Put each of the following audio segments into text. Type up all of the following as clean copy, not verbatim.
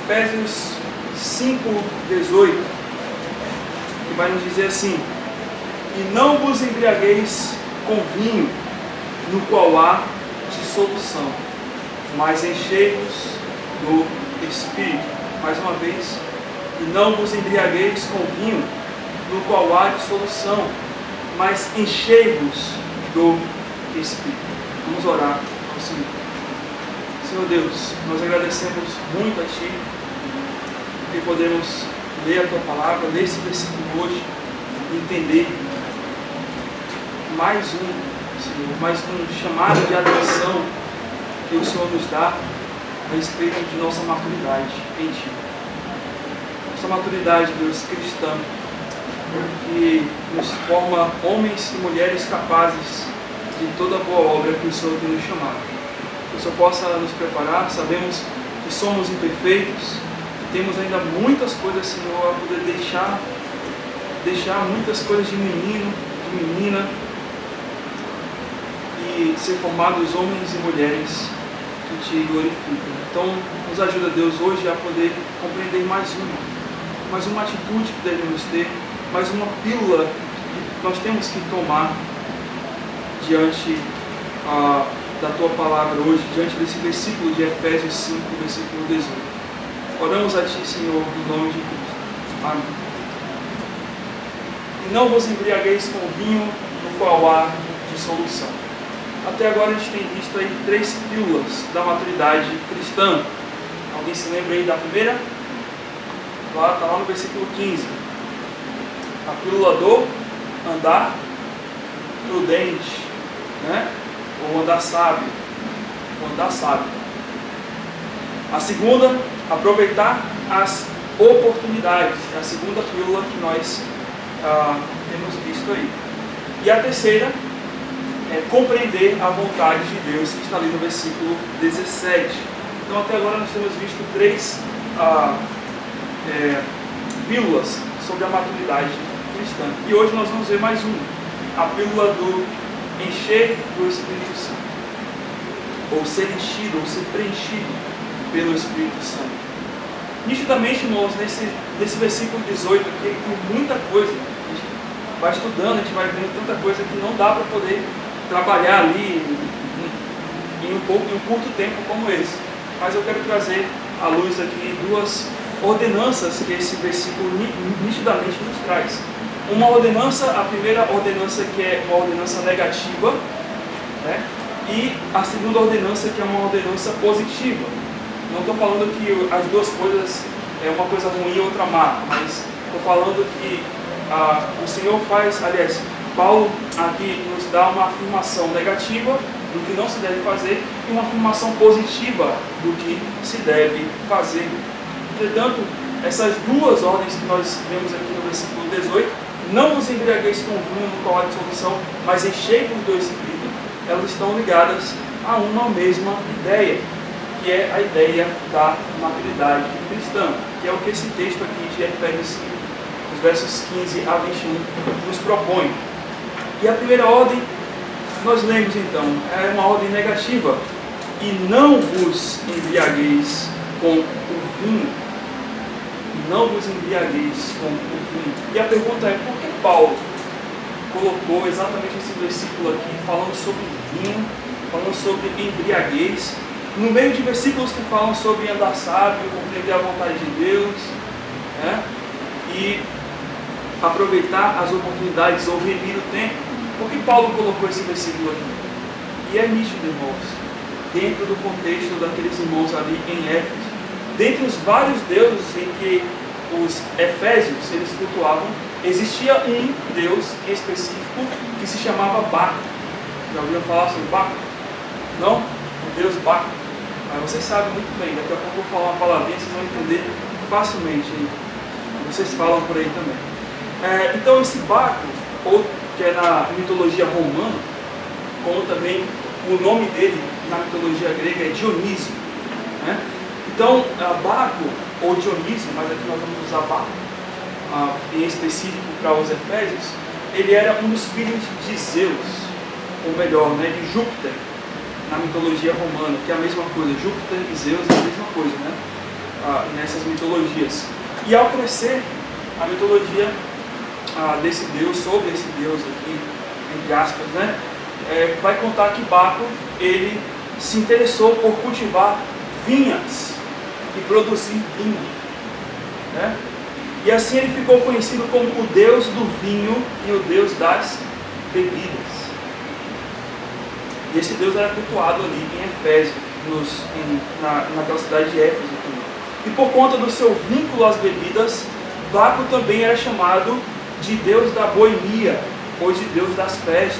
Efésios 5:18, que vai nos dizer assim: e não vos embriagueis com vinho, no qual há dissolução, mas enchei-vos do Espírito. Mais uma vez, e não vos embriagueis com vinho, no qual há dissolução, mas enchei-vos do Espírito. Vamos orar ao Senhor. Senhor Deus, nós agradecemos muito a Ti, porque podemos ler a Tua palavra, ler esse versículo hoje, e entender mais um chamado de atenção que o Senhor nos dá a respeito de nossa maturidade em Ti. Nossa maturidade, Deus, cristã, que nos forma homens e mulheres capazes de toda boa obra que o Senhor tem nos chamado. Que o Senhor possa nos preparar. Sabemos que somos imperfeitos, que temos ainda muitas coisas, Senhor, a poder deixar muitas coisas de menino, de menina, e ser formados homens e mulheres que Te glorificam. Então, nos ajuda, Deus, hoje a poder compreender mais uma atitude que devemos ter, mais uma pílula que nós temos que tomar diante da Tua palavra hoje, diante desse versículo de Efésios 5, versículo 18. Oramos a Ti, Senhor, no nome de Cristo. Amém. E não vos embriagueis com vinho, no qual há dissolução. Até agora a gente tem visto aí 3 pílulas da maturidade cristã. Alguém se lembra aí da primeira? Está lá no versículo 15. A pílula do andar prudente, né? Ou andar sábio. A segunda, aproveitar as oportunidades. É a segunda pílula que nós temos visto aí. E a terceira é compreender a vontade de Deus, que está ali no versículo 17. Então até agora nós temos visto 3 pílulas sobre a maturidade cristã. E hoje nós vamos ver mais uma. A pílula do encher do Espírito Santo. Ou ser enchido, ou ser preenchido pelo Espírito Santo. Nitidamente, irmãos, nesse versículo 18 aqui, tem muita coisa. A gente vai estudando, a gente vai vendo tanta coisa que não dá para poder trabalhar ali em um curto tempo como esse. Mas eu quero trazer à luz aqui 2 ordenanças que esse versículo nitidamente nos traz. Uma ordenança, a primeira ordenança que é uma ordenança negativa, né? E a segunda ordenança que é uma ordenança positiva. Não estou falando que as duas coisas é uma coisa ruim e outra má, mas estou falando que o Senhor faz, aliás, Paulo aqui nos dá uma afirmação negativa do que não se deve fazer e uma afirmação positiva do que se deve fazer. Entretanto, essas 2 ordens que nós vemos aqui no versículo 18, não vos embriagueis com vinho no qual há dissolução, mas enchei-vos do Espírito, elas estão ligadas a uma mesma ideia, que é a ideia da maturidade cristã, que é o que esse texto aqui de Efésios 5, os versos 15 a 21, nos propõe. E a primeira ordem, nós lemos então, é uma ordem negativa. E não vos embriagueis com o vinho. E não vos embriagueis com o vinho. E a pergunta é, por que Paulo colocou exatamente esse versículo aqui, falando sobre vinho, falando sobre embriaguez, no meio de versículos que falam sobre andar sábio, compreender a vontade de Deus, né? E aproveitar as oportunidades ou remir o tempo? Por que Paulo colocou esse versículo aqui? E é nítido, irmãos, dentro do contexto daqueles irmãos ali em Éfeso, dentre os vários deuses em que os efésios eles cultuavam, existia um deus em específico que se chamava Baco. Já ouviram falar sobre Baco? Não? O deus Baco. Mas vocês sabem muito bem, daqui a pouco eu vou falar uma palavrinha, vocês vão entender facilmente. Vocês falam por aí também. Então esse Baco, ou que é na mitologia romana, como também o nome dele na mitologia grega é Dionísio, né? Então Baco ou Dionísio, mas aqui nós vamos usar Baco em específico para os efésios, ele era um dos filhos de Zeus, ou melhor, né, de Júpiter, na mitologia romana, que é a mesma coisa. Júpiter e Zeus é a mesma coisa, né? nessas mitologias. E ao crescer, a mitologia desse Deus, sobre esse Deus aqui, entre aspas, né, vai contar que Baco, ele se interessou por cultivar vinhas e produzir vinho, né? E assim ele ficou conhecido como o Deus do vinho e o Deus das bebidas. E esse Deus era cultuado ali em Efésio, naquela cidade de Éfeso também. E por conta do seu vínculo às bebidas, Baco também era chamado de Deus da boemia, ou de Deus das festas.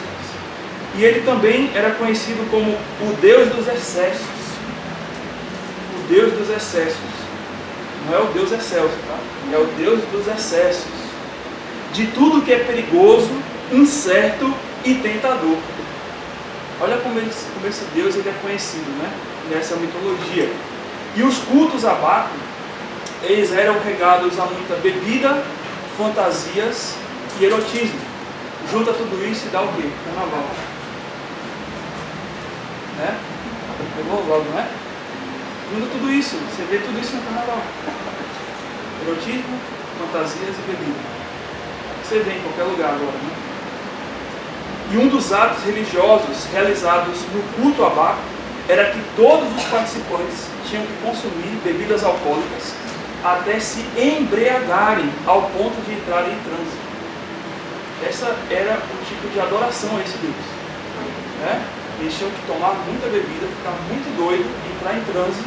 E ele também era conhecido como o Deus dos excessos. O Deus dos excessos. Não é o Deus excelso, tá? É o Deus dos excessos. De tudo que é perigoso, incerto e tentador. Olha como esse Deus ele é conhecido, né? Nessa mitologia. E os cultos a Baco, eles eram regados a muita bebida, fantasias e erotismo. Junta tudo isso e dá o quê? Carnaval. Né? Pegou logo, não é? Junta tudo isso, você vê tudo isso no carnaval. Erotismo, fantasias e bebida. Você vê em qualquer lugar agora, né? E um dos atos religiosos realizados no culto a Baco era que todos os participantes tinham que consumir bebidas alcoólicas até se embriagarem ao ponto de entrarem em transe. Essa era o tipo de adoração a esse Deus, né? Eles tinham que tomar muita bebida, ficar muito doido, entrar em transe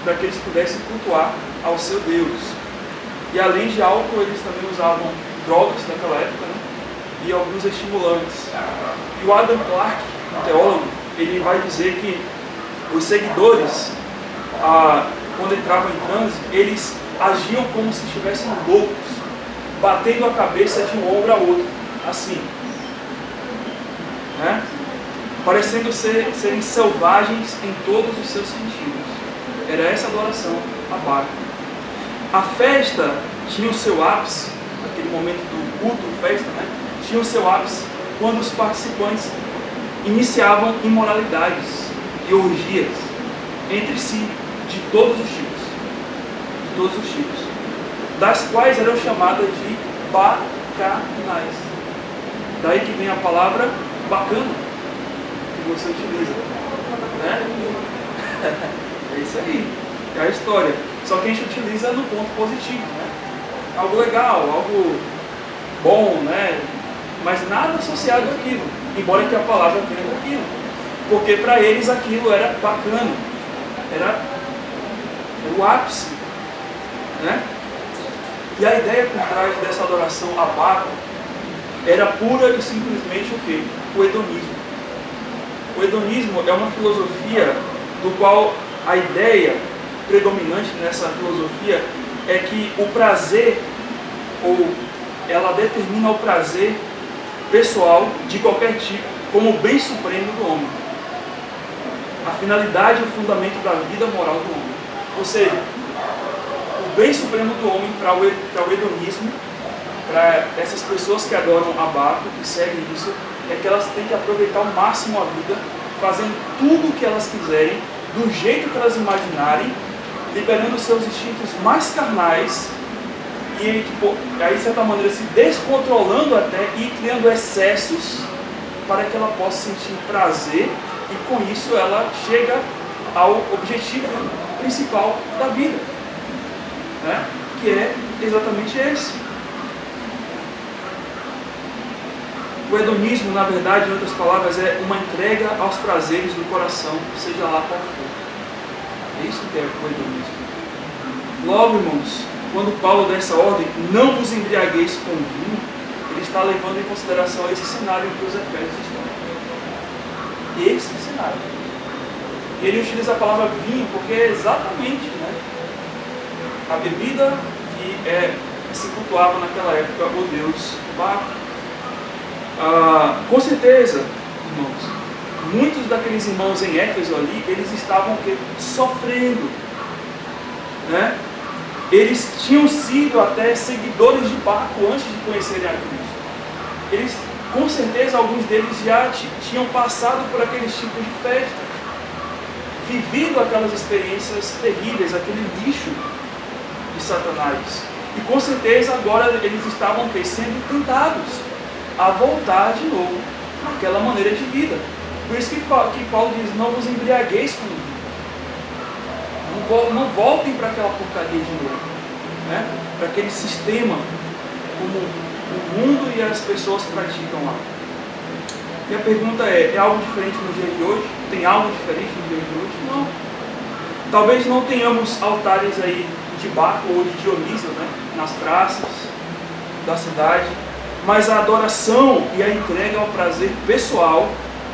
para que eles pudessem cultuar ao seu Deus. E além de álcool, eles também usavam drogas naquela época, né? E alguns estimulantes. E o Adam Clarke, um teólogo, ele vai dizer que os seguidores, quando entravam em transe, eles agiam como se estivessem loucos, batendo a cabeça de um ombro a outro, assim, né? Parecendo serem selvagens em todos os seus sentidos. Era essa adoração a Baco. A festa tinha o seu ápice, aquele momento do culto, festa, né? Tinha o seu ápice quando os participantes iniciavam imoralidades e orgias entre si, de todos os tipos, das quais eram chamadas de bacanais. Daí que vem a palavra bacana, que você utiliza, né? É isso aí, é a história. Só que a gente utiliza no ponto positivo, né? Algo legal, algo bom, né? Mas nada associado àquilo, embora que a palavra venha daquilo. Porque para eles aquilo era bacana, era o ápice, né? E a ideia por trás dessa adoração a Baco era pura e simplesmente o quê? O hedonismo. O hedonismo é uma filosofia do qual a ideia predominante nessa filosofia é que o prazer, ou ela determina o prazer pessoal de qualquer tipo como o bem supremo do homem. A finalidade e o fundamento da vida moral do homem. Ou seja, o bem supremo do homem para o hedonismo, para essas pessoas que adoram a Baco, que seguem isso, é que elas têm que aproveitar ao máximo a vida, fazendo tudo o que elas quiserem, do jeito que elas imaginarem, liberando seus instintos mais carnais e aí, de certa maneira, se descontrolando até e criando excessos para que ela possa sentir prazer e com isso ela chega ao objetivo principal da vida, né? Que é exatamente esse. O hedonismo, na verdade, em outras palavras, é uma entrega aos prazeres do coração, seja lá qual for. É isso que é o hedonismo. Logo, irmãos, quando Paulo dá essa ordem, não vos embriagueis com vinho, ele está levando em consideração esse cenário em que os efésios estão. Esse cenário. E ele utiliza a palavra vinho porque é exatamente, né, a bebida que se cultuava naquela época o Deus Baco. Com certeza, irmãos, muitos daqueles irmãos em Éfeso ali, eles estavam sofrendo, né? Eles tinham sido até seguidores de Baco antes de conhecerem a Cristo. Eles, com certeza, alguns deles já tinham passado por aqueles tipos de festa, vivido aquelas experiências terríveis, aquele lixo Satanás. E com certeza agora eles estavam sendo tentados a voltar de novo naquela maneira de vida. Por isso que Paulo diz, não vos embriagueis com vinho. Não voltem para aquela porcaria de novo, né? Para aquele sistema como o mundo e as pessoas praticam lá. E a pergunta é algo diferente no dia de hoje? Tem algo diferente no dia de hoje? Não. Talvez não tenhamos altares aí de Baco ou de Dionísio, né, nas praças da cidade, mas a adoração e a entrega ao prazer pessoal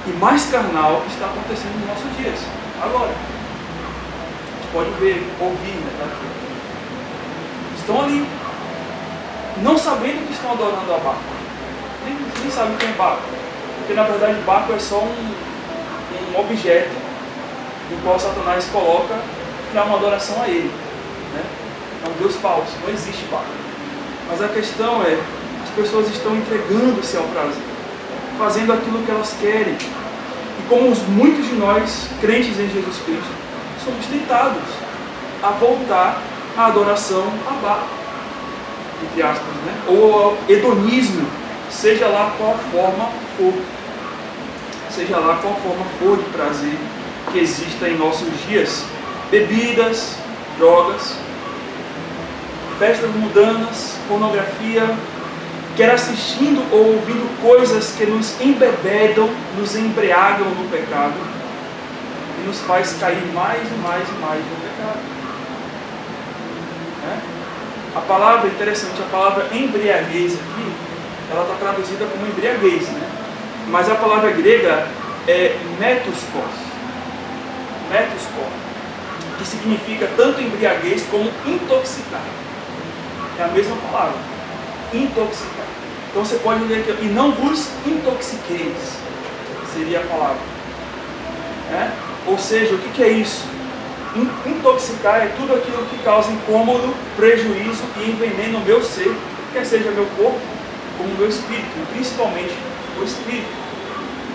e mais carnal está acontecendo nos nossos dias, agora. A gente pode ver, ouvir, né, daqui. Estão ali, não sabendo que estão adorando a Baco. Nem sabem quem é Baco, porque na verdade Baco é só um objeto no qual Satanás coloca para uma adoração a ele, né? É um Deus falso, não existe Baco. Mas a questão é, as pessoas estão entregando-se ao prazer, fazendo aquilo que elas querem. E como muitos de nós, crentes em Jesus Cristo, somos tentados a voltar à adoração a Baco, entre aspas, né? Ou ao hedonismo, seja lá qual forma for. Seja lá qual forma for de prazer que exista em nossos dias. Bebidas, drogas, festas mundanas, pornografia, quer assistindo ou ouvindo coisas que nos embebedam, nos embriagam no pecado e nos faz cair mais e mais e mais no pecado. Né? A palavra, interessante, a palavra embriaguez aqui, ela está traduzida como embriaguez, né? Mas a palavra grega é metoskos, que significa tanto embriaguez como intoxicar. É a mesma palavra, intoxicar. Então você pode ler aqui, e não vos intoxiqueis, seria a palavra. Ou seja, o que é isso? Intoxicar é tudo aquilo que causa incômodo, prejuízo e envenena o meu ser, quer seja meu corpo, como o meu espírito, principalmente o espírito.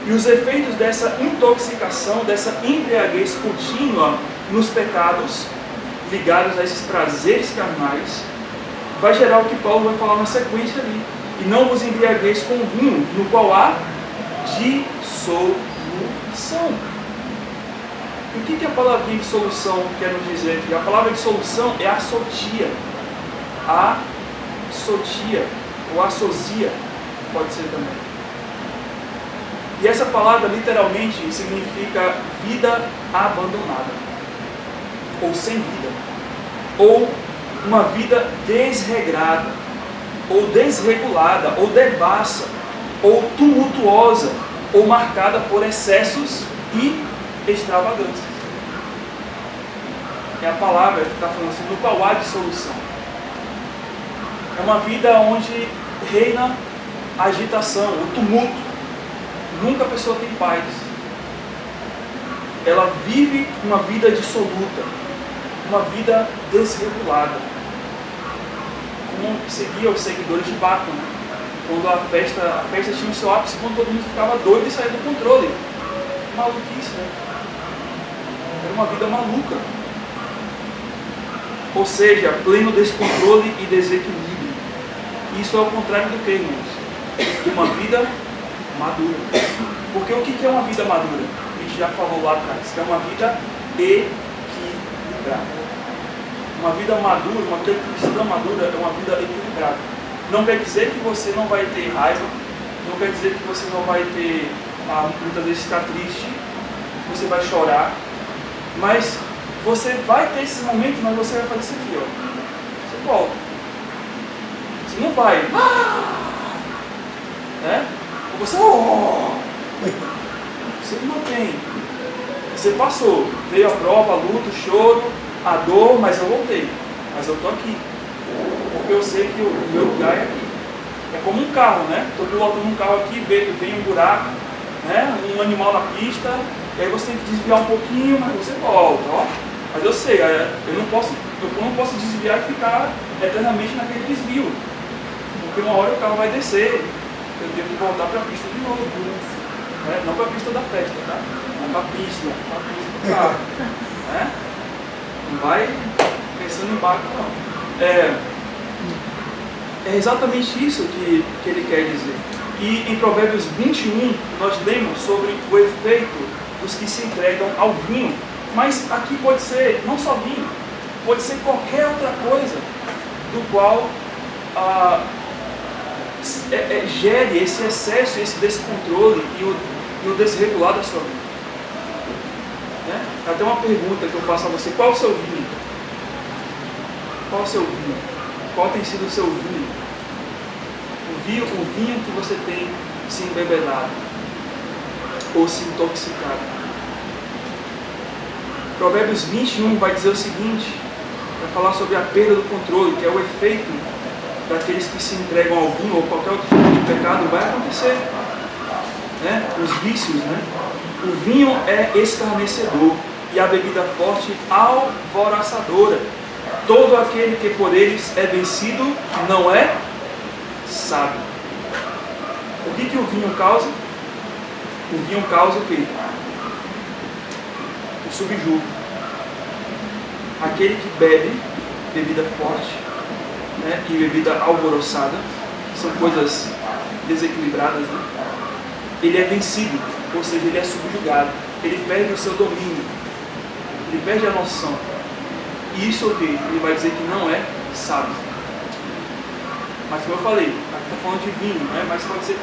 E os efeitos dessa intoxicação, dessa embriaguez contínua nos pecados, ligados a esses prazeres carnais, vai gerar o que Paulo vai falar na sequência ali. E não vos embriagueis com vinho, no qual há dissolução. E o que a palavrinha dissolução quer nos dizer aqui? A palavra dissolução é assotia. Assotia, ou associa, pode ser também. E essa palavra literalmente significa vida abandonada, ou sem vida, ou uma vida desregrada, ou desregulada, ou devassa, ou tumultuosa, ou marcada por excessos e extravagâncias. É a palavra que está falando assim, no qual há dissolução. É uma vida onde reina a agitação, o tumulto. Nunca a pessoa tem paz. Ela vive uma vida dissoluta, uma vida desregulada. Como seguia os seguidores de Baco, né? Quando a festa tinha o seu ápice, quando todo mundo ficava doido e saía do controle. Maluquice, né? Era uma vida maluca. Ou seja, pleno descontrole e desequilíbrio. Isso é o contrário do que, irmãos? De uma vida madura. Porque o que é uma vida madura? A gente já falou lá atrás, que é uma vida equilibrada. Uma vida madura, uma vida cristã madura é uma vida equilibrada. Não quer dizer que você não vai ter raiva, não quer dizer que você não vai ter, muitas vezes ficar triste, que você vai chorar, mas você vai ter esse momento, mas você vai fazer isso aqui, ó. Você volta. Você não vai. Né? Você se mantém. Você passou, veio a prova, a luta, o choro, a dor, mas eu voltei. Mas eu estou aqui. Porque eu sei que o meu lugar é aqui. É como um carro, né? Estou pilotando um carro aqui, vem um buraco, né? Um animal na pista, e aí você tem que desviar um pouquinho, mas você volta, ó. Mas eu sei, eu não posso desviar e ficar eternamente naquele desvio. Porque uma hora o carro vai descer. Eu tenho que voltar para a pista de novo, né? Não para a pista da festa, tá? Mas para a pista do carro, né? Não vai pensando em barco, não. é exatamente isso que ele quer dizer. E em Provérbios 21, nós lemos sobre o efeito dos que se entregam ao vinho. Mas aqui pode ser não só vinho, pode ser qualquer outra coisa do qual gere esse excesso, esse descontrole e o desregular da sua vida. Né? Até uma pergunta que eu faço a você: qual o seu vinho? Qual o seu vinho? Qual tem sido o seu vinho? O vinho que você tem se embebedado ou se intoxicado. Provérbios 21 vai dizer o seguinte, vai falar sobre a perda do controle, que é o efeito daqueles que se entregam ao vinho ou qualquer outro tipo de pecado, vai acontecer. Né? Os vícios, né? O vinho é escarnecedor e a bebida forte alvoroçadora. Todo aquele que por eles é vencido não é sábio. O que o vinho causa? O vinho causa o quê? O subjugo. Aquele que bebe bebida forte, né, e bebida alvoroçada, são coisas desequilibradas, né? Ele é vencido, ou seja, ele é subjugado, ele perde o seu domínio, ele perde a noção. E isso o quê? Ele vai dizer que não é sábio. Mas como eu falei, aqui está falando de vinho, né? Mas pode ser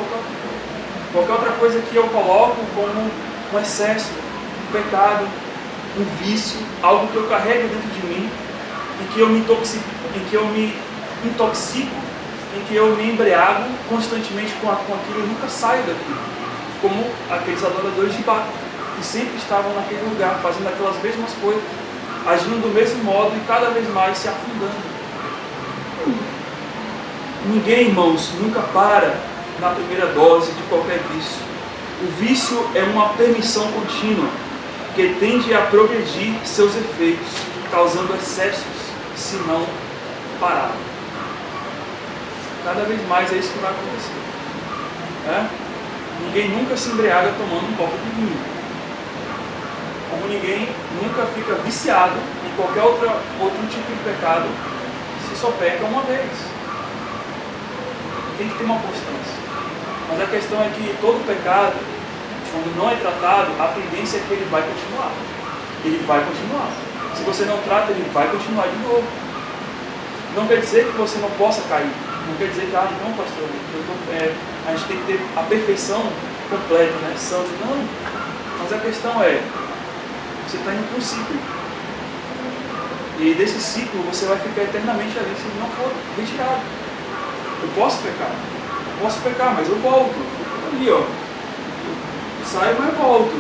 qualquer outra coisa que eu coloco como um excesso, um pecado, um vício, algo que eu carrego dentro de mim, em que eu me intoxico, em que eu me embriago constantemente com aquilo e nunca saio daquilo. Como aqueles adoradores de Baco, que sempre estavam naquele lugar, fazendo aquelas mesmas coisas, agindo do mesmo modo e cada vez mais se afundando. Ninguém, irmãos, nunca para na primeira dose de qualquer vício. O vício é uma permissão contínua que tende a progredir seus efeitos, causando excessos, se não parar. Cada vez mais é isso que vai acontecer. Ninguém nunca se embriaga tomando um copo de vinho. Como ninguém nunca fica viciado em qualquer outro tipo de pecado se só peca uma vez. Tem que ter uma constância. Mas a questão é que todo pecado, quando não é tratado, a tendência é que ele vai continuar. Ele vai continuar. Se você não trata, ele vai continuar de novo. Não quer dizer que você não possa cair. Não quer dizer que, então, pastor, a gente tem que ter a perfeição completa, né? Santo. Não. Mas a questão é, você está indo para um ciclo. E desse ciclo você vai ficar eternamente ali se não for retirado. Eu posso pecar, mas eu volto. Fico ali, ó. Eu saio, mas volto.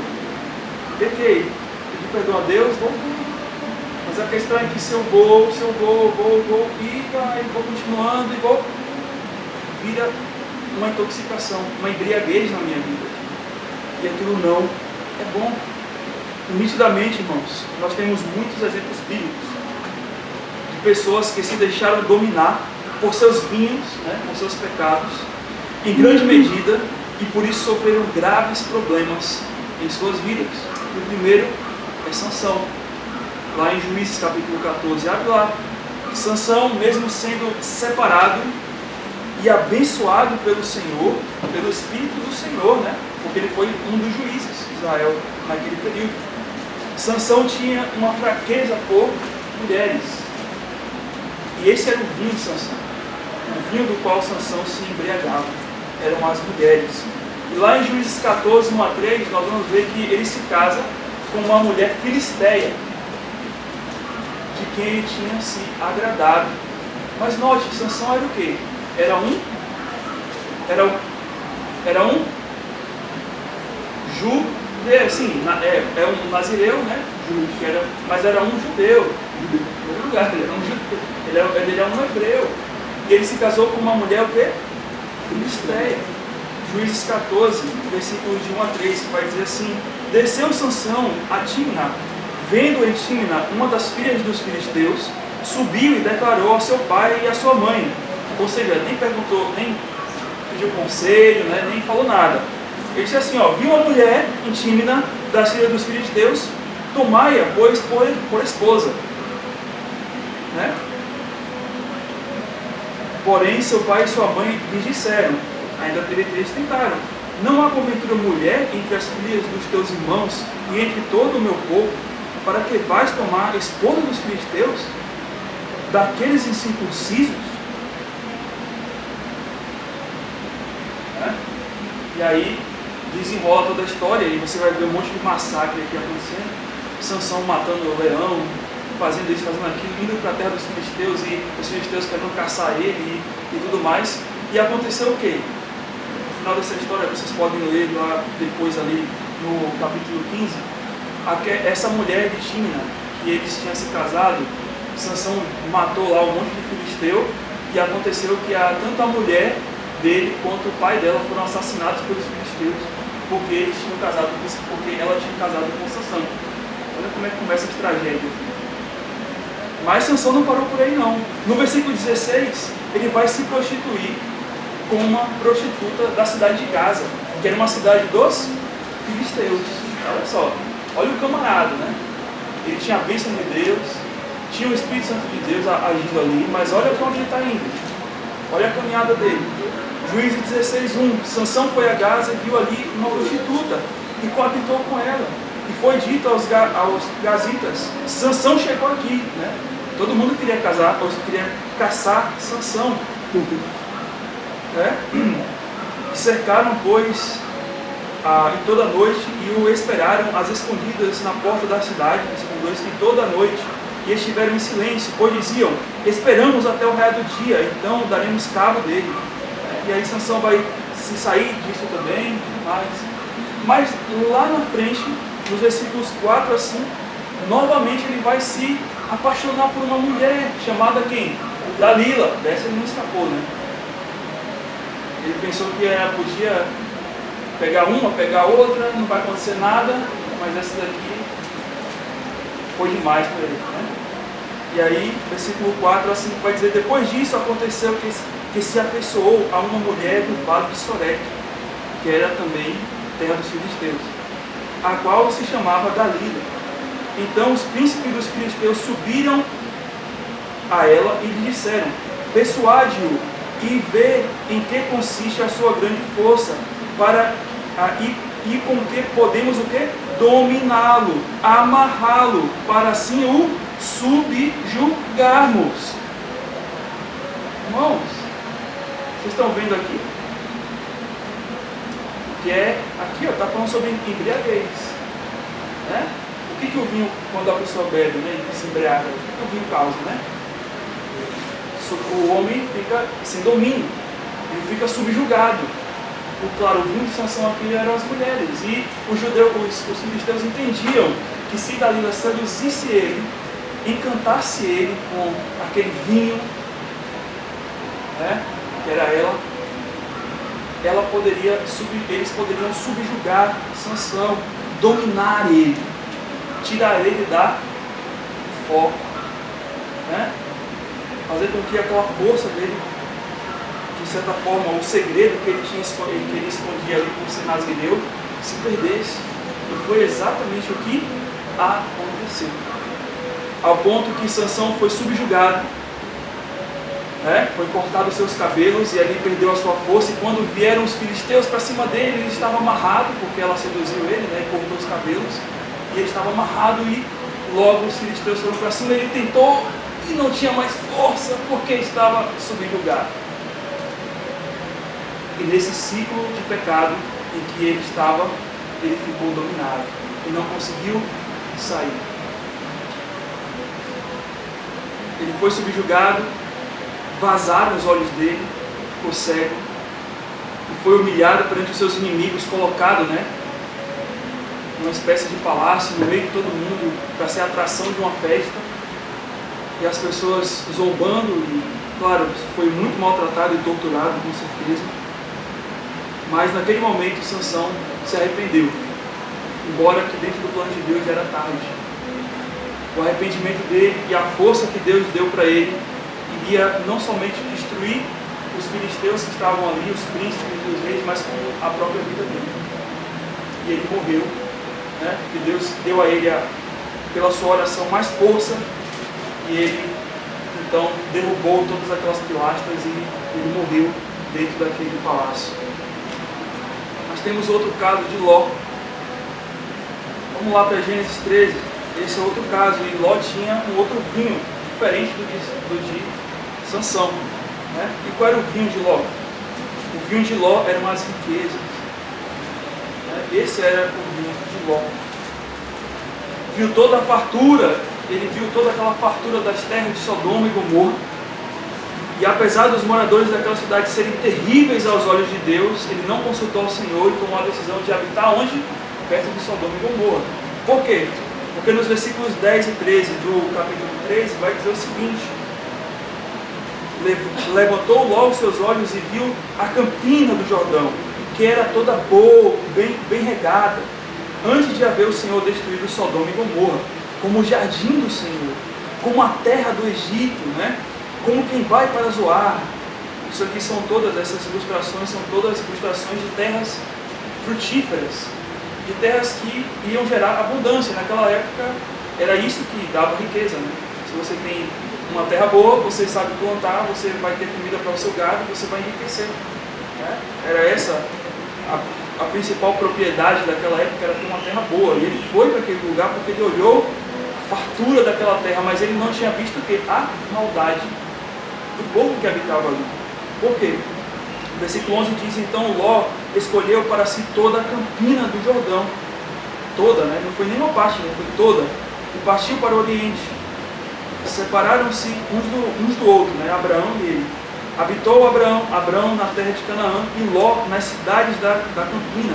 Pequei. Pedi perdão a Deus, voltei. Mas a questão é que se eu vou, e vou continuando e vou, vira uma intoxicação, uma embriaguez na minha vida. E aquilo não é bom. E, nitidamente, irmãos, nós temos muitos exemplos bíblicos de pessoas que se deixaram dominar por seus vinhos, né, por seus pecados, em grande medida, e por isso sofreram graves problemas em suas vidas. O primeiro é Sansão, lá em Juízes capítulo 14, abre lá. Sansão, mesmo sendo separado e abençoado pelo Senhor, pelo Espírito do Senhor, né, porque ele foi um dos juízes de Israel naquele período. Sansão tinha uma fraqueza por mulheres, e esse era o vinho de Sansão. O vinho do qual Sansão se embriagava eram as mulheres. E lá em Juízes 14, 1 a 3, nós vamos ver que ele se casa com uma mulher filisteia, de quem ele tinha se agradado. Mas note, Sansão era o quê? Era um judeu, sim, é um nazireu, né? Mas era um judeu. Em outro lugar, ele era um judeu. Ele era um hebreu. E ele se casou com uma mulher o quê? Filisteia. Juízes 14, versículos de 1 a 3, que vai dizer assim: desceu Sansão a Timna, vendo em Timna uma das filhas dos filisteus, subiu e declarou ao seu pai e à sua mãe. Ou seja, nem perguntou, nem pediu conselho, né, nem falou nada. Ele disse assim, viu uma mulher em Timna das filhas dos filisteus, tomai-a, pois, por esposa. Né? Porém, seu pai e sua mãe lhes disseram, ainda eles tentaram, não há porventura mulher entre as filhas dos teus irmãos e entre todo o meu povo, para que vais tomar a esposa dos filisteus, daqueles incircuncisos? E aí desenrola toda a história e você vai ver um monte de massacre aqui acontecendo. Sansão matando o leão, fazendo isso, fazendo aquilo, indo para a terra dos filisteus e os filisteus querendo caçar ele e tudo mais. E aconteceu o quê? No final dessa história, vocês podem ler lá depois ali no capítulo 15, essa mulher de Timna, que eles tinham se casado, Sansão matou lá um monte de filisteu e aconteceu que tanto a mulher dele quanto o pai dela foram assassinados pelos filisteus porque eles tinham casado, porque ela tinha casado com Sansão. Olha como é que começa a tragédia. Mas Sansão não parou por aí não. No versículo 16, ele vai se prostituir com uma prostituta da cidade de Gaza, que era uma cidade dos filisteus. Olha só, olha o camarada, né? Ele tinha a bênção de Deus, tinha o Espírito Santo de Deus agindo ali, mas olha para onde ele está indo. Olha a caminhada dele. Juízes 16:1. Sansão foi a Gaza e viu ali uma prostituta e coabitou com ela. E foi dito aos gazitas, Sansão chegou aqui, né? Todo mundo queria casar, ou queria caçar Sansão. Cercaram, pois, em toda a noite e o esperaram às escondidas na porta da cidade, em toda a noite, e estiveram em silêncio, pois diziam, esperamos até o raiar do dia, então daremos cabo dele. E aí Sansão vai se sair disso também, mas lá na frente, nos versículos 4 a 5, novamente ele vai se apaixonar por uma mulher chamada quem? Dalila. Dessa ele não escapou, né? Ele pensou que podia pegar uma, pegar outra, não vai acontecer nada, mas essa daqui foi demais para ele, né? E aí, versículo 4 a 5 vai dizer, depois disso aconteceu que se afeiçoou a uma mulher do vale de Sorek, que era também terra dos filisteus, a qual se chamava Dalila. Então os príncipes dos filisteus subiram a ela e lhe disseram, persuade-o e vê em que consiste a sua grande força, e com que podemos o quê? Dominá-lo, amarrá-lo, para assim o subjugarmos. Irmãos, vocês estão vendo aqui? Que aqui está falando sobre embriaguez, né? O que o vinho, quando a pessoa bebe, né, e se embriaga, o que o vinho causa, né? O homem fica sem domínio, ele fica subjugado. Claro, o vinho de Sansão aqui eram as mulheres, e os filisteus entendiam que se Dalila seduzisse ele, encantasse ele com aquele vinho, né, que era eles poderiam subjugar Sansão, dominar ele, tirar ele da foco, né? Fazer com que aquela força dele, de certa forma, o segredo que ele escondia ali por ser nazireu, se perdesse. E foi exatamente o que aconteceu. Ao ponto que Sansão foi subjugado, né? Foi cortado os seus cabelos e ali perdeu a sua força. E quando vieram os filisteus para cima dele, ele estava amarrado, porque ela seduziu ele, né? E cortou os cabelos. E ele estava amarrado e logo os filisteus foram para cima. Ele tentou e não tinha mais força porque estava subjugado. E nesse ciclo de pecado em que ele estava, ele ficou dominado e não conseguiu sair. Ele foi subjugado, vazaram os olhos dele, ficou cego e foi humilhado perante os seus inimigos, colocado, né, numa espécie de palácio no meio de todo mundo para ser a atração de uma festa. E as pessoas zombando, e claro, foi muito maltratado e torturado, com certeza. Mas naquele momento Sansão se arrependeu, embora que dentro do plano de Deus já era tarde. O arrependimento dele e a força que Deus deu para ele iria não somente destruir os filisteus que estavam ali, os príncipes e os reis, mas como a própria vida dele. E ele morreu, né? Porque Deus deu a ele, pela sua oração, mais força. E ele Então derrubou todas aquelas pilastras e ele morreu dentro daquele palácio. Mas temos outro caso de Ló. Vamos lá para Gênesis 13. Esse é outro caso. E Ló tinha um outro vinho, diferente do de Sansão. Né? E qual era o vinho de Ló? O vinho de Ló eram as riquezas. Esse era o vinho de Ló. Viu toda a fartura, ele viu toda aquela fartura das terras de Sodoma e Gomorra. E apesar dos moradores daquela cidade serem terríveis aos olhos de Deus, ele não consultou o Senhor e tomou a decisão de habitar onde? Perto de Sodoma e Gomorra. Por quê? Porque nos versículos 10 e 13 do capítulo 13 vai dizer o seguinte: levantou Ló os seus olhos e viu a campina do Jordão, que era toda boa, bem regada, antes de haver o Senhor destruído Sodoma e Gomorra, como o jardim do Senhor, como a terra do Egito, né? Como quem vai para Zoar. Isso aqui são todas, essas ilustrações são todas ilustrações de terras frutíferas, de terras que iam gerar abundância. Naquela época era isso que dava riqueza, né? Se você tem uma terra boa, você sabe plantar, você vai ter comida para o seu gado, você vai enriquecer, né? Era essa a principal propriedade daquela época, era ter uma terra boa. E ele foi para aquele lugar porque ele olhou a fartura daquela terra, mas ele não tinha visto o quê? A maldade do povo que habitava ali. Por quê? O versículo 11 diz: então Ló escolheu para si toda a campina do Jordão, toda, né? Não foi nenhuma parte, né? Foi toda, e partiu para o Oriente. Separaram-se uns do outro, né? Abraão e ele. Habitou Abraão na terra de Canaã e Ló nas cidades da campina,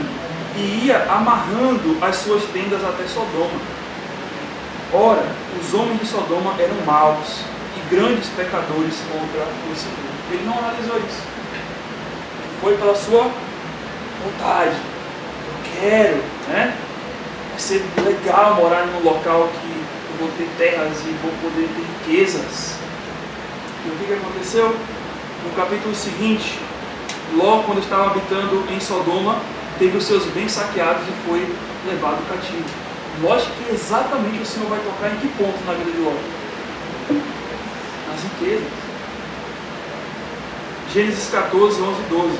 e ia amarrando as suas tendas até Sodoma. Ora, os homens de Sodoma eram maus e grandes pecadores contra o Senhor. Ele não analisou isso. Ele foi pela sua vontade. Eu quero, né? Vai ser legal morar num local que eu vou ter terras e vou poder ter riquezas. E o que aconteceu? No capítulo seguinte, Ló, quando estava habitando em Sodoma, teve os seus bens saqueados e foi levado cativo. Lógico que exatamente o Senhor vai tocar em que ponto na vida de Ló? Nas riquezas. Gênesis 14, 11 e 12.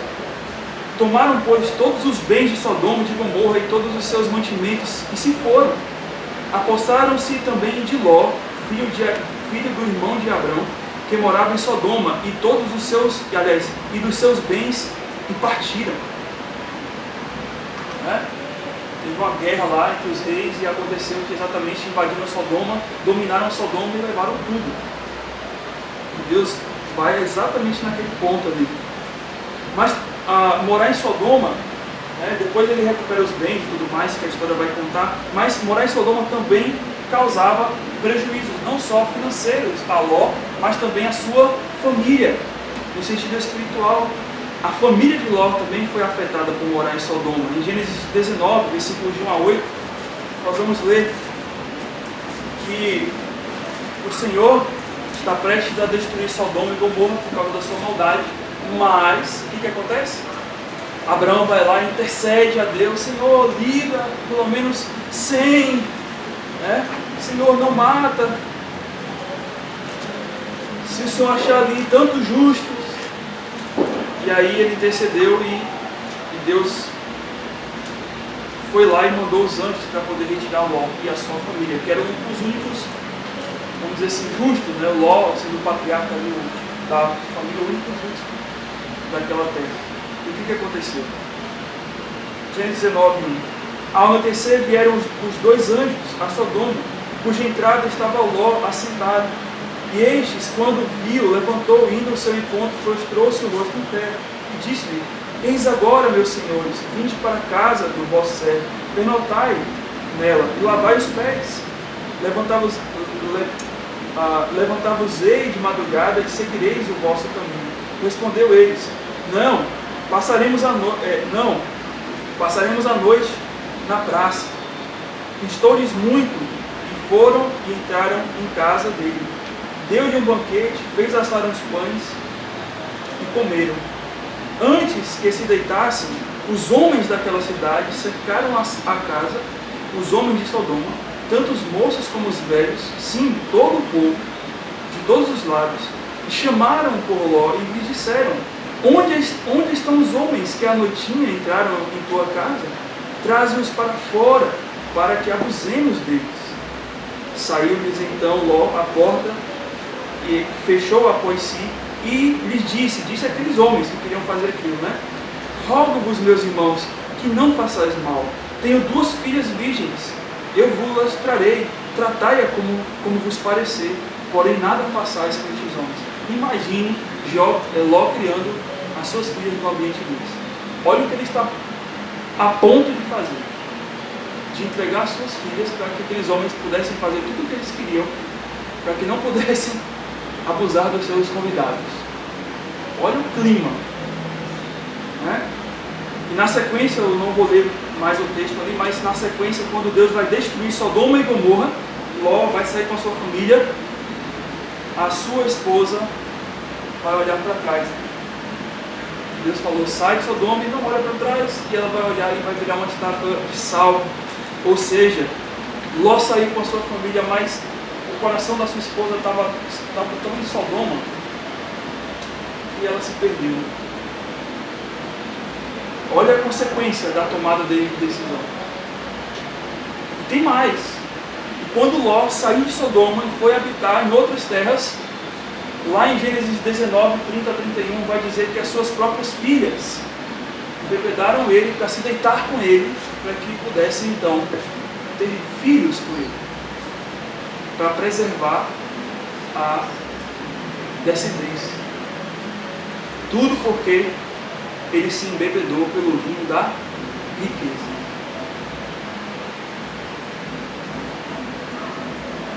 Tomaram, pois, todos os bens de Sodoma e de Gomorra e todos os seus mantimentos e se foram. Apossaram-se também de Ló, filho do irmão de Abrão, que morava em Sodoma, e todos os seus, e dos seus bens, e partiram. Né? Teve uma guerra lá entre os reis e aconteceu que exatamente invadiram Sodoma, dominaram Sodoma e levaram tudo. E Deus vai exatamente naquele ponto ali. Mas morar em Sodoma, né, depois ele recupera os bens e tudo mais, que a história vai contar, mas morar em Sodoma também causava prejuízos, não só financeiros a Ló, mas também a sua família, no sentido espiritual. A família de Ló também foi afetada por morar em Sodoma. Em Gênesis 19, versículos de 1 a 8, nós vamos ler que o Senhor está prestes a destruir Sodoma e Gomorra por causa da sua maldade, mas o que acontece? Abraão vai lá e intercede a Deus: Senhor, livra pelo menos 100, né? Senhor, não mata. Se o Senhor achar ali tantos justos. E aí ele intercedeu e Deus foi lá e mandou os anjos para poder retirar Ló e a sua família, que eram os únicos, vamos dizer assim, justos, né? Ló sendo o patriarca ali, da família, o único justo daquela terra. E o que aconteceu? Gênesis 19, 1. Ao anoitecer vieram os dois anjos a Sodoma, cuja entrada estava Ló assentado. E estes, quando viu, levantou, indo ao seu encontro, prostrou-se o rosto em terra, e disse-lhe: Eis agora, meus senhores, vinde para a casa do vosso servo, pernotai nela, e lavai os pés. Levantavos-ei de madrugada, e seguireis o vosso caminho. Respondeu eles: Não, passaremos a noite na praça. Estou-lhes muito. E foram e entraram em casa dele. Deu-lhe um banquete, fez assar uns pães e comeram. Antes que se deitassem, os homens daquela cidade cercaram a casa, os homens de Sodoma, tanto os moços como os velhos, sim, todo o povo, de todos os lados, e chamaram por Ló e lhe disseram: onde estão os homens que à noitinha entraram em tua casa? Traze-os para fora, para que abusemos deles. Saiu-lhes então Ló à porta, e fechou após si, e lhes disse àqueles homens que queriam fazer aquilo, né? Rogo-vos, meus irmãos, que não façais mal. Tenho 2 filhas virgens, eu vos-las trarei, tratai-a como vos parecer, porém nada façais com estes homens. Imagine Ló criando as suas filhas no ambiente deles. Olha o que ele está a ponto de fazer, de entregar as suas filhas para que aqueles homens pudessem fazer tudo o que eles queriam, para que não pudessem abusar dos seus convidados. Olha o clima, né? E na sequência, eu não vou ler mais o texto ali, mas na sequência, quando Deus vai destruir Sodoma e Gomorra, Ló vai sair com a sua família, a sua esposa vai olhar para trás. Deus falou: sai de Sodoma e não olha para trás, e ela vai olhar e vai virar uma estátua de sal. Ou seja, Ló saiu com a sua família, mas o coração da sua esposa estava tão em Sodoma e ela se perdeu. Olha a consequência da tomada de decisão. E tem mais. E quando Ló saiu de Sodoma e foi habitar em outras terras, lá em Gênesis 19, 30 a 31, vai dizer que as suas próprias filhas bebedaram ele para se deitar com ele, para que pudessem então ter filhos com ele, para preservar a descendência. Tudo porque ele se embebedou pelo vinho da riqueza.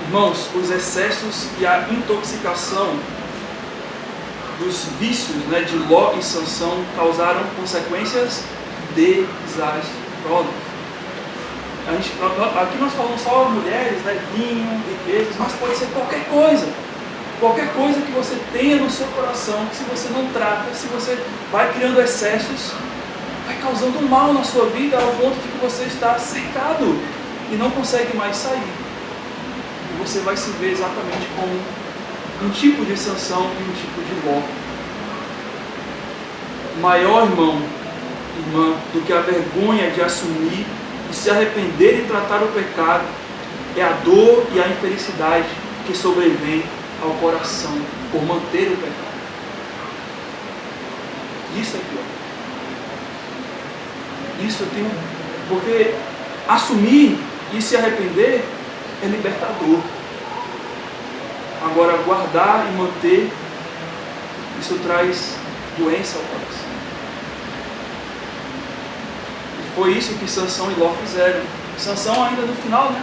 Irmãos, os excessos e a intoxicação dos vícios, né, de Ló e Sansão causaram consequências desastrosas. Aqui nós falamos só mulheres, né, vinho, riquezas, mas pode ser qualquer coisa. Qualquer coisa que você tenha no seu coração, que se você não trata, se você vai criando excessos, vai causando mal na sua vida ao ponto de que você está cercado e não consegue mais sair. E você vai se ver exatamente como um tipo de Sansão e um tipo de Ló. Maior, irmão, irmã, do que a vergonha de assumir e se arrepender e tratar o pecado é a dor e a infelicidade que sobrevém ao coração por manter o pecado. Isso é pior. Isso eu tenho, porque assumir e se arrepender é libertador. Agora, guardar e manter, isso traz doença ao coração. E foi isso que Sansão e Ló fizeram. Sansão ainda no final, né?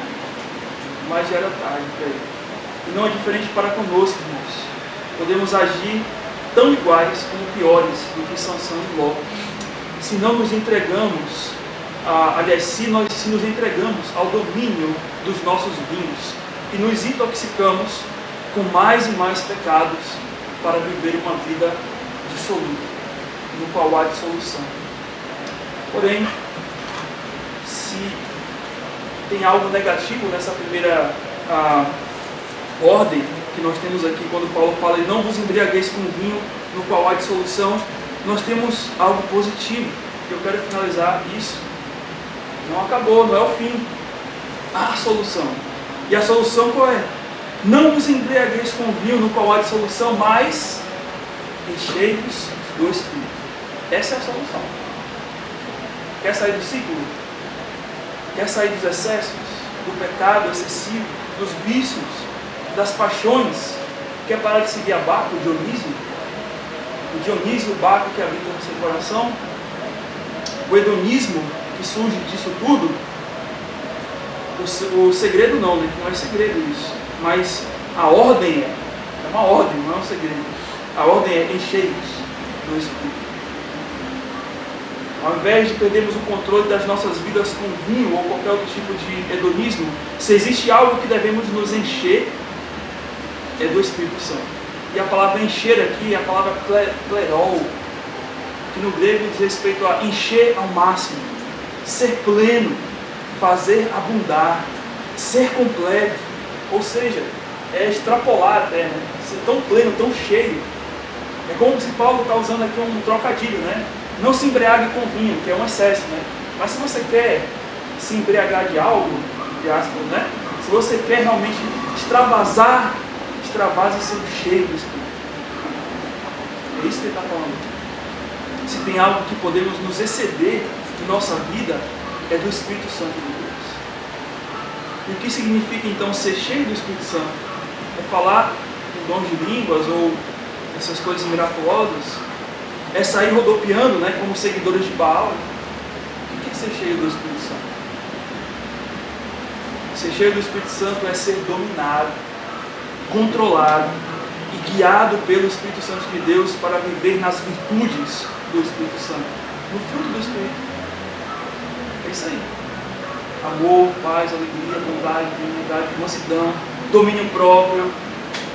Mas já era tarde para ele. E não é diferente para conosco, irmãos. Podemos agir tão iguais como piores do que Sansão e Ló. Se não nos entregamos, se nos entregamos ao domínio dos nossos vinhos e nos intoxicamos com mais e mais pecados para viver uma vida dissoluta, no qual há dissolução. Porém, se tem algo negativo nessa primeira ordem que nós temos aqui, quando Paulo fala: e não vos embriagueis com vinho no qual há dissolução, nós temos algo positivo. Eu quero finalizar isso. Não acabou, não é o fim. Há a solução. E a solução qual é? Não vos embriagueis com vinho no qual há dissolução, mas enchei-vos do Espírito. Essa é a solução. Quer sair do ciclo? Quer sair dos excessos, do pecado excessivo, dos vícios, das paixões? Quer parar de seguir a Baco, o Dionísio? O Dionísio, o Baco que habita no seu coração? O hedonismo que surge disso tudo? O segredo não, né? Não é segredo isso. Mas a ordem é uma ordem, não é um segredo. A ordem é enchei-vos do Espírito. Ao invés de perdermos o controle das nossas vidas com vinho ou qualquer outro tipo de hedonismo, se existe algo que devemos nos encher, é do Espírito Santo. E a palavra encher aqui é a palavra plerol, que no grego diz respeito a encher ao máximo, ser pleno, fazer abundar, ser completo. Ou seja, é extrapolar até, né? ser tão pleno, tão cheio. É como se Paulo está usando aqui um trocadilho, né? Não se embriague com vinho, que é um excesso, né? Mas se você quer se embriagar de algo, entre aspas, né? Se você quer realmente extravasar, extravase sendo cheio do Espírito. É isso que ele está falando. Se tem algo que podemos nos exceder em nossa vida, é do Espírito Santo de Deus. E o que significa então ser cheio do Espírito Santo? É falar com dons de línguas ou essas coisas miraculosas? É sair rodopiando, né, como seguidores de Baal? O que é ser cheio do Espírito Santo? Ser cheio do Espírito Santo é ser dominado, controlado e guiado pelo Espírito Santo de Deus para viver nas virtudes do Espírito Santo, no fruto do Espírito. É isso aí. Amor, paz, alegria, bondade, benignidade, mansidão, domínio próprio.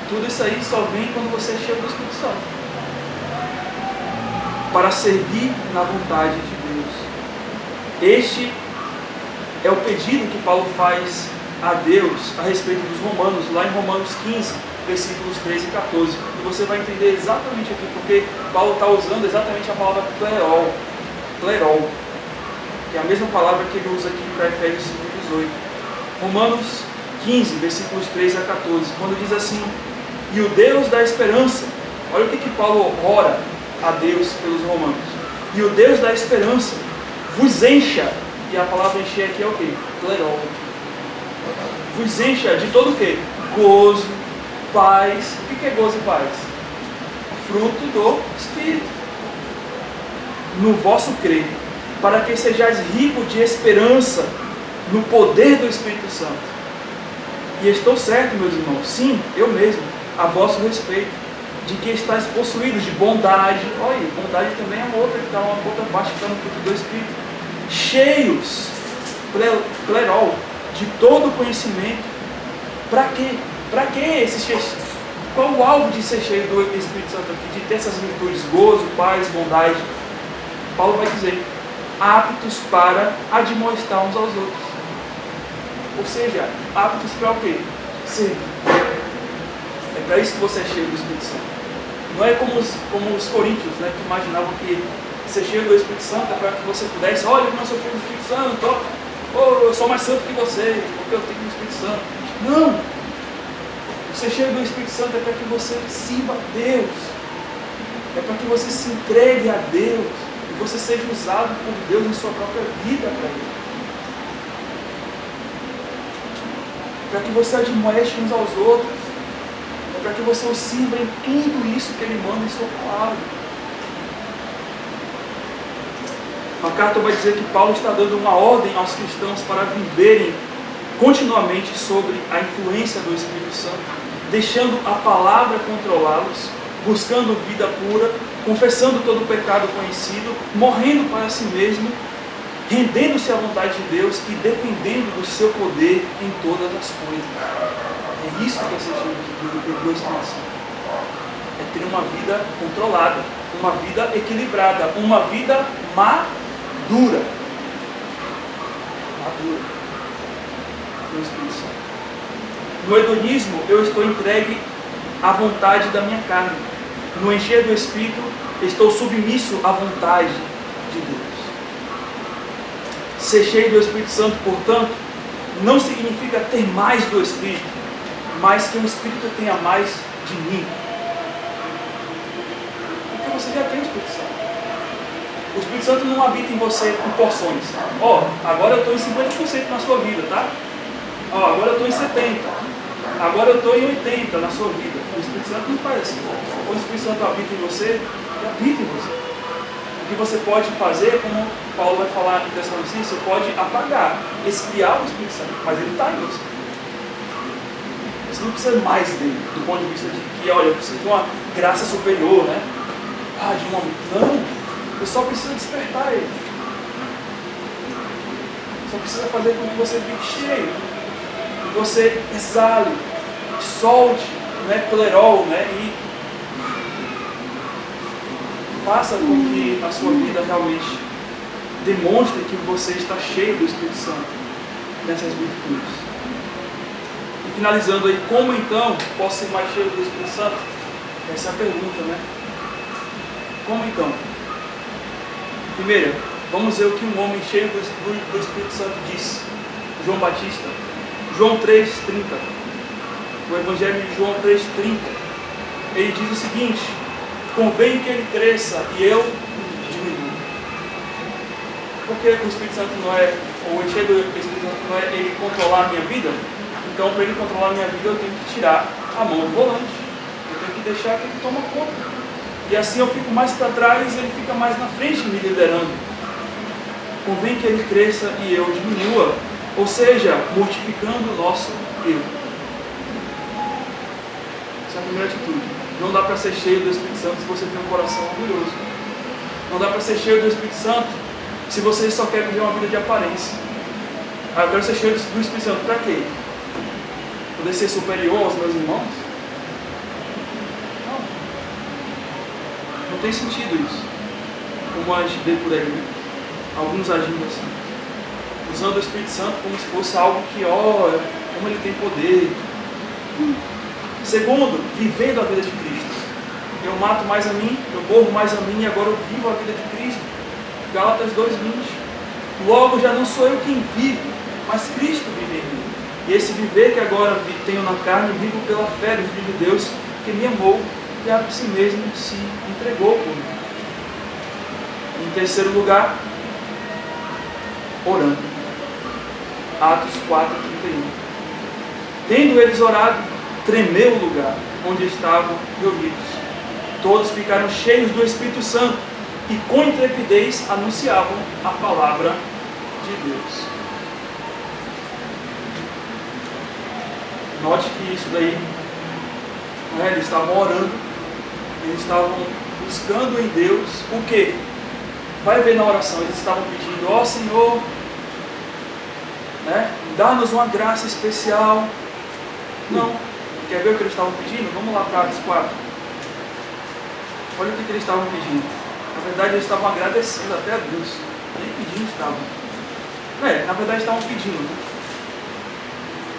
Tudo isso aí só vem quando você é cheio do Espírito Santo. Para servir na vontade de Deus. Este é o pedido que Paulo faz a Deus a respeito dos romanos, lá em Romanos 15, versículos 13 e 14. E você vai entender exatamente aqui, porque Paulo está usando exatamente a palavra plerol, que é a mesma palavra que ele usa aqui para Efésios 5:18. Romanos 15, versículos 13 a 14, quando diz assim: e o Deus da esperança, olha o que Paulo ora a Deus pelos romanos: e o Deus da esperança vos encha, e a palavra encher aqui é o quê? Plerol. Vos encha de todo o quê? Gozo, paz. O que é gozo e paz? Fruto do Espírito. No vosso crer, para que sejais ricos de esperança no poder do Espírito Santo. E estou certo, meus irmãos, sim, eu mesmo, a vosso respeito, de que estáis possuídos de bondade. Olha, bondade também é uma outra parte que está no fruto do Espírito. Cheios, plerol, de todo conhecimento. Para quê? Para que esse cheio? Qual o alvo de ser cheio do Espírito Santo aqui? De ter essas virtudes, gozo, paz, bondade. Paulo vai dizer: aptos para admoestar uns aos outros. Ou seja, aptos para o quê? Servir. É para isso que você é cheio do Espírito Santo. Não é como os coríntios, né, que imaginavam que ser cheio do Espírito Santo é para que você pudesse: olha como eu sou cheio do Espírito Santo, eu sou mais santo que você, porque eu tenho o Espírito Santo. Não! Ser cheio do Espírito Santo é para que você sirva a Deus. É para que você se entregue a Deus. E você seja usado por Deus em sua própria vida para Ele. Para que você admoeste uns aos outros. É para que você o sirva em tudo isso que Ele manda em sua palavra. MacArthur vai dizer que Paulo está dando uma ordem aos cristãos para viverem continuamente sobre a influência do Espírito Santo, deixando a palavra controlá-los, buscando vida pura, confessando todo o pecado conhecido, morrendo para si mesmo, rendendo-se à vontade de Deus e dependendo do seu poder em todas as coisas. É isso que é ser cheio do Espírito Santo. É ter uma vida controlada, uma vida equilibrada, uma vida madura. Do Espírito Santo. No hedonismo, eu estou entregue à vontade da minha carne. No encher do Espírito, estou submisso à vontade de Deus. Ser cheio do Espírito Santo, portanto, não significa ter mais do Espírito, mas que o Espírito tenha mais de mim. Porque você já tem o Espírito Santo. O Espírito Santo não habita em você por porções. Agora eu estou em 50% na sua vida, tá? Agora eu estou em 70%. Agora eu estou em 80% na sua vida. O Espírito Santo não faz assim. O Espírito Santo habita em você, ele habita em você. O que você pode fazer, como Paulo vai falar em Tessalonicenses, você pode apagar, esfriar o Espírito Santo, mas ele está em você. Você não precisa mais dele, do ponto de vista de que, olha, eu preciso de uma graça superior, né? Não. Eu só preciso despertar ele. Só precisa fazer com que você fique cheio. Que você exale, solte, né, plerol, né, e faça com que a sua vida realmente demonstre que você está cheio do Espírito Santo nessas virtudes. E finalizando aí, como então posso ser mais cheio do Espírito Santo? Essa é a pergunta, né? Como então? Primeiro, vamos ver o que um homem cheio do Espírito Santo disse. João Batista, João 3,30. O Evangelho de João 3,30. Ele diz o seguinte: convém que ele cresça e eu diminua. Porque o Espírito Santo não é, ou o cheio do Espírito Santo não é ele controlar a minha vida? Então, para ele controlar a minha vida, eu tenho que tirar a mão do volante. Eu tenho que deixar que ele tome conta. E assim eu fico mais para trás e ele fica mais na frente me liderando. Convém que ele cresça e eu diminua. Ou seja, multiplicando o nosso eu. Essa é a primeira atitude. Não dá para ser cheio do Espírito Santo se você tem um coração orgulhoso. Não dá para ser cheio do Espírito Santo se você só quer viver uma vida de aparência. Ah, eu quero ser cheio do Espírito Santo. Para quê? Poder ser superior aos meus irmãos? Não. Não tem sentido isso. Como a gente vê por aí, né? Alguns agindo assim. Usando o Espírito Santo como se fosse algo que, como ele tem poder. Segundo, vivendo a vida de Cristo. Eu mato mais a mim, eu morro mais a mim e agora eu vivo a vida de Cristo. Gálatas 2,20. Logo já não sou eu quem vive, mas Cristo vive em mim. E esse viver que agora tenho na carne, vivo pela fé do Filho de Deus, que me amou e a si mesmo se entregou por mim. Em terceiro lugar, orando. Atos 4:31. Tendo eles orado, tremeu o lugar onde estavam reunidos. Todos ficaram cheios do Espírito Santo e com intrepidez anunciavam a palavra de Deus. Note que isso daí, eles estavam orando, eles estavam buscando em Deus o quê? Vai ver na oração, eles estavam pedindo: ó Senhor, dá-nos uma graça especial. Não. Quer ver o que eles estavam pedindo? Vamos lá para Atos 4. Olha o que eles estavam pedindo. Na verdade, eles estavam agradecendo até a Deus. Nem pedindo estavam. Na verdade, estavam pedindo, né?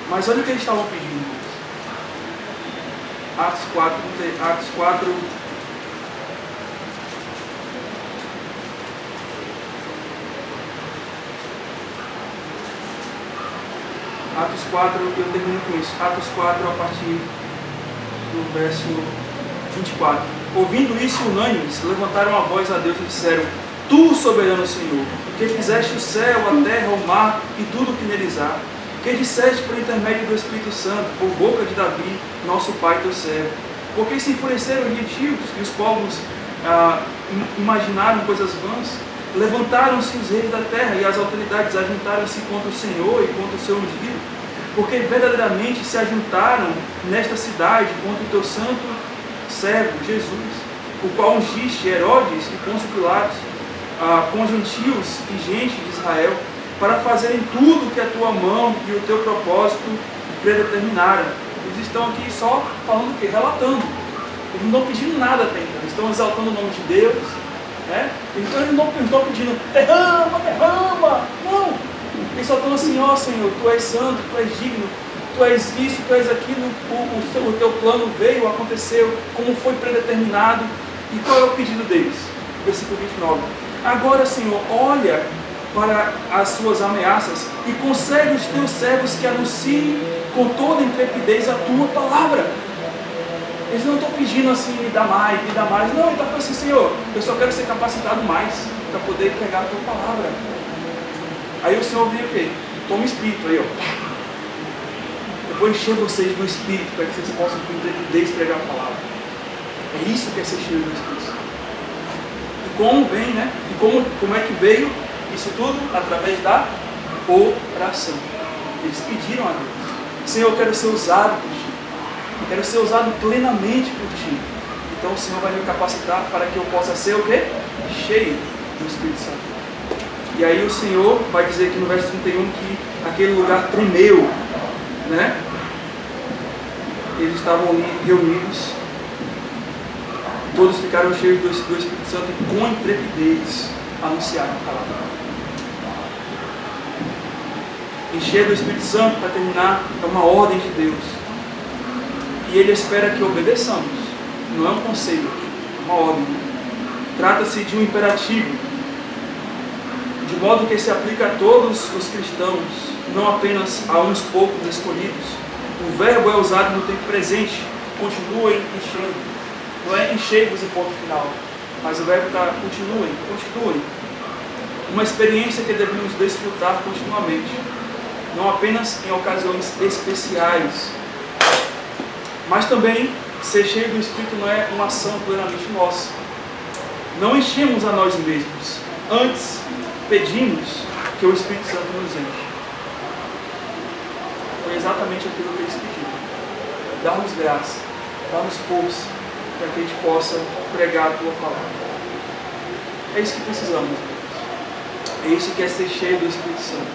Mas olha o que eles estavam pedindo. Atos 4. Atos 4, eu termino com isso. Atos 4, a partir do verso 24. Ouvindo isso, unânimes, levantaram a voz a Deus e disseram: Tu, soberano Senhor, que fizeste o céu, a terra, o mar e tudo o que neles há, que disseste por intermédio do Espírito Santo, por boca de Davi, nosso pai, teu servo. Porque se enfureceram os gentios e os povos imaginaram coisas vãs, levantaram-se os reis da terra e as autoridades ajuntaram-se contra o Senhor e contra o seu ungido, porque verdadeiramente se ajuntaram nesta cidade contra o teu santo servo Jesus, o qual ungiste Herodes e Pôncio Pilatos, com gentios e gente de Israel, para fazerem tudo que a tua mão e o teu propósito predeterminaram. Eles estão aqui só falando o quê? Relatando. Eles não estão pedindo nada até então. Eles estão exaltando o nome de Deus. Então eles não estão pedindo: derrama, derrama. Não. Eles só estão assim: ó Senhor, Tu és santo, Tu és digno, Tu és isso, Tu és aquilo, o Teu plano veio, aconteceu, como foi predeterminado. E qual é o pedido deles? Versículo 29. Agora, Senhor, olha para as suas ameaças e concede os Teus servos que anunciem com toda intrepidez a Tua palavra. Eles não estão pedindo assim: me dá mais, me dá mais. Não, ele está falando assim: Senhor, eu só quero ser capacitado mais para poder pregar a Tua palavra. Aí o Senhor viu o quê? Toma o Espírito aí, ó. Eu vou encher vocês do Espírito para que vocês possam com intrepidez pregar a palavra. É isso que é ser cheio do Espírito Santo. E como vem, né? E como é que veio isso tudo? Através da oração. Eles pediram a Deus: Senhor, eu quero ser usado por Ti. Eu quero ser usado plenamente por Ti. Então o Senhor vai me capacitar para que eu possa ser o quê? Cheio do Espírito Santo. E aí o Senhor vai dizer aqui no verso 31 que aquele lugar tremeu, né? Eles estavam ali reunidos, todos ficaram cheios do Espírito Santo e com intrepidez anunciaram a palavra. Encher do Espírito Santo, para terminar, é uma ordem de Deus. E Ele espera que obedeçamos. Não é um conselho, é uma ordem. Trata-se de um imperativo, de modo que se aplica a todos os cristãos, não apenas a uns poucos escolhidos. O verbo é usado no tempo presente. Continuem enchendo. Não é enchei-vos em ponto final, mas o verbo está continuem, continuem. Uma experiência que devemos desfrutar continuamente, não apenas em ocasiões especiais, mas também ser cheio do Espírito não é uma ação plenamente nossa. Não enchemos a nós mesmos, antes pedimos que o Espírito Santo nos enche. Foi exatamente aquilo que eles pediram. Dá-nos graça, dá-nos força, para que a gente possa pregar a Tua palavra. É isso que precisamos, Deus. É isso que é ser cheio do Espírito Santo.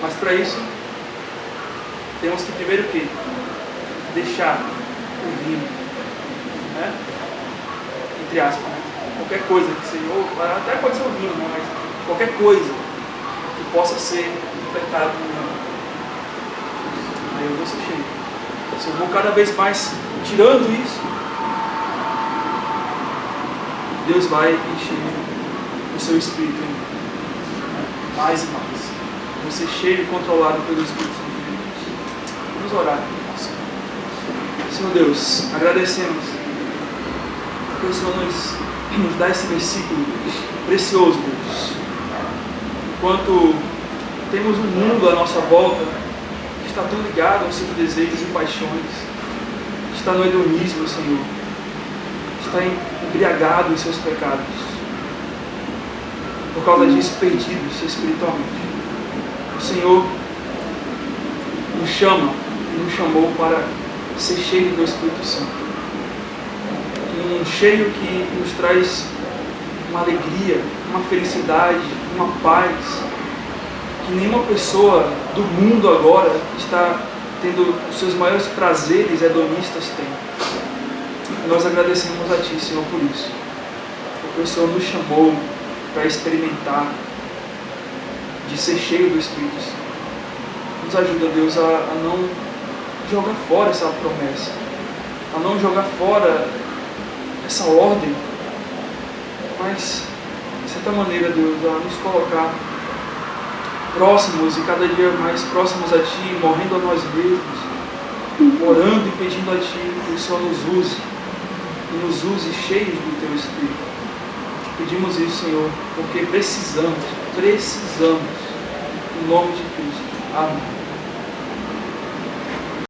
Mas para isso, temos que primeiro o quê? Deixar o vinho, né? Entre aspas, né? Qualquer coisa que seja, ou até pode ser o vinho, né? Mas qualquer coisa que possa ser um pecado não. Aí eu vou ser cheio. Se eu vou cada vez mais tirando isso, Deus vai encher o seu espírito ainda, mais e mais. Você cheio e controlado pelo Espírito Santo de Deus. Vamos orar. Senhor Deus, agradecemos porque o Senhor nos dá esse versículo precioso, Deus. Enquanto temos um mundo à nossa volta que está tão ligado aos seus desejos e paixões, está no hedonismo, Senhor, está embriagado em seus pecados, por causa disso perdidos espiritualmente. O Senhor nos chama e nos chamou para ser cheio do Espírito Santo. Um cheio que nos traz uma alegria, uma felicidade, uma paz que nenhuma pessoa do mundo agora está tendo os seus maiores prazeres hedonistas tem. E nós agradecemos a Ti, Senhor, por isso. Porque o Senhor nos chamou para experimentar de ser cheio do Espírito Santo. Nos ajuda, Deus, a não jogar fora essa promessa, a não jogar fora essa ordem, mas, de certa maneira, Deus, a nos colocar próximos e cada dia mais próximos a Ti, morrendo a nós mesmos, orando e pedindo a Ti que o Senhor nos use, e nos use cheios do Teu Espírito. Pedimos isso, Senhor, porque precisamos, em nome de Cristo. Amém.